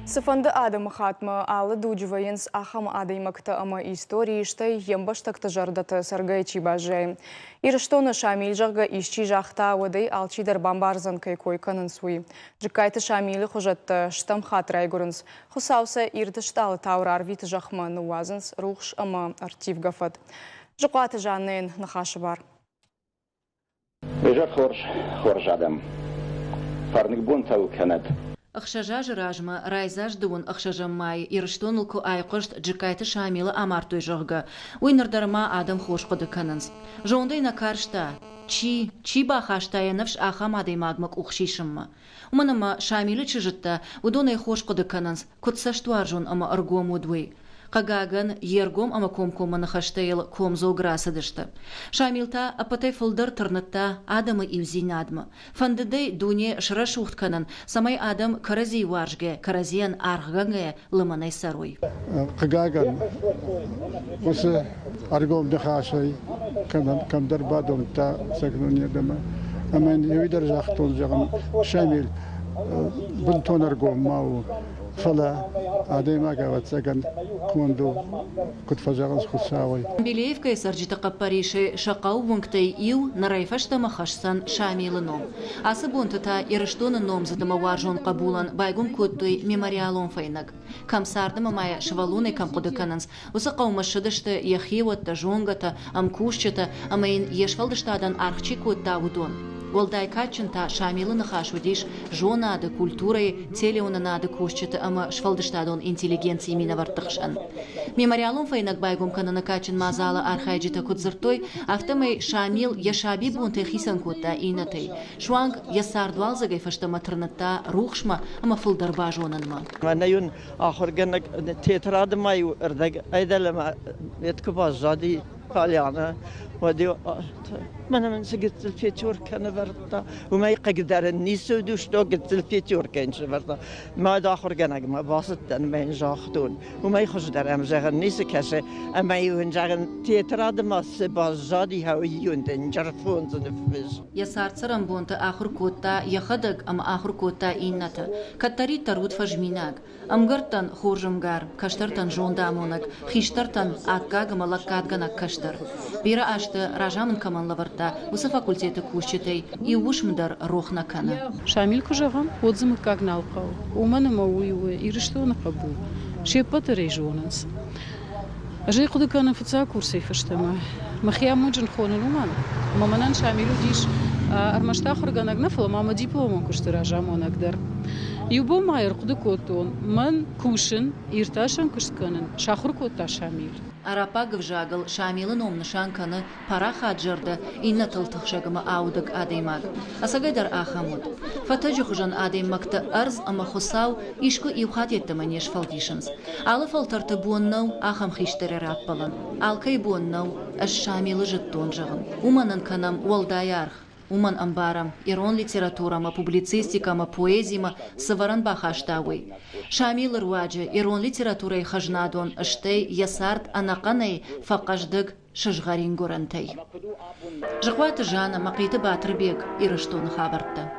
Сыфанды адымы хатмы алы дужвайынс ахам адаймакта ама истории штай ембаштакты жардаты саргай чибажай. Ирыштоны шамил жағы ишчи жақта одай алчидар бамбарзан кай койканын суй. Жыкайты шамилы хужатты штам хатрай гурынс. Хусауса ирды шталы таурар виты жақмы нуазынс рухш ама артив гафат. Жықуаты жаннын нахашы бар. Жак хорж адам. Фарник бун тау канат. Ахшажа ражма райзаж дуун ахшажа май ирштонулку айқышт джикайты шамилы амартуй жогга. Уйнардарма адам хошқыды канынс. Жондай на каршта. Чи бахаштая навш ахам адай магмак ухшишымма. Уманама шамилы чыжытта удонай хошқыды канынс. Кутсаштуар жон ама аргому двой. Қагаган ергом ама комкоманы хаштайл комзо грасыдышты. Шамилта апатай фылдар тырнытта адамы ивзинадмы. Фандыдай дуне шыра шухтканын самай адам карази варжге, каразиян арғанге лыманай саруй. Қагаган осы аргом дыхашай камдар бадомта сагнунедама. Амен юйдар жақтол жағын шамил бұнтон аргом мау. فلا عديما قاعد سكن كوندو كنت فجأة خساوي. بليف كيسر جت قبريشة شقاو بنكتي إيو نرايفش تما خشسن شامل النوم. عصبون تتا يرشتون النوم زد موارجون قبولا بايقوم كوتوي ميماريالون فينك. كم ساردم مايا شوالوني كم قد كننس وسقاو مشدشت يخيوت تجونغتا أم كوشتا أمين يشفلدشتادن أرخشي كوت داودون. Волдай качынта шамилы нахашудиш жонады культурой телеунанады кушчыты ама швалдыштадон интеллигенции минавартықшан. Мемориалун файнак байгум канана качын мазала архайджита кудзыртой автомай шамил яшаби бунты хисан кутта инатай. Шуанг ясардвал загай фашта матрнатта рухшма ама фылдарба жонанма. Манаюн ахырганак тетрады маю эрдаг айдалама еткубаз жади قاليانا ودي من سجت الفيتور كان برتا وما يقدر الناس ودوش دو قلت الفيتور كان برتا ما داخل جناق ما باسط ما ينجاختون وما يخش در ام جاغ الناس كشه اما ينجاغ تيتراد ما سبازادي هاويون تنجرفون زنفج يا سارتسرم بونت اخر كوتا يخدق ام اخر كوتا انتا كتري ترود فجميناك ام غرتن خورجمگار كشترتن جوندامونك خيشترتن اكاغ ملكاتغنا كشتر بيرا اشت راجامن كمان لبرتا وس فاكولتيت كوشتي и ушмдар рохна кана шамил кужагам отзымы как налкау умана мауи и что на хабу шепат режонанс жей куда кана фца курсы фштама махия муджин хонун уман маманан шамилу диш армашта хурганак нафла мама дипломон куштыра жамонакдар юбо майр куда котон ман кушин ирташан кушканын шахур кота шамил Арапа гвжагал шамилын омнышан каны пара хаджырды инна тылтықшагымы аудык адаймаг. Асагайдар ахамуд. Фатажу хужан адаймагты арз ама хусау ишку иухат етті манеш фалдишынс. Алы фалтарты буыннау ахам хиштері раппалын. Алкай буыннау әш шамилы жыттон жағын. Уманын канам уалдай арх. Уман амбарам, ирон литературама, публицистикама, поэзима сываран бахаштауи. Шамил руаджи, ирон литературай хажнадон, штей ясарт анақанай фақаждык шыжғарин гурантай. Жықваты жана мақиты батырбек ирыштон хабарты.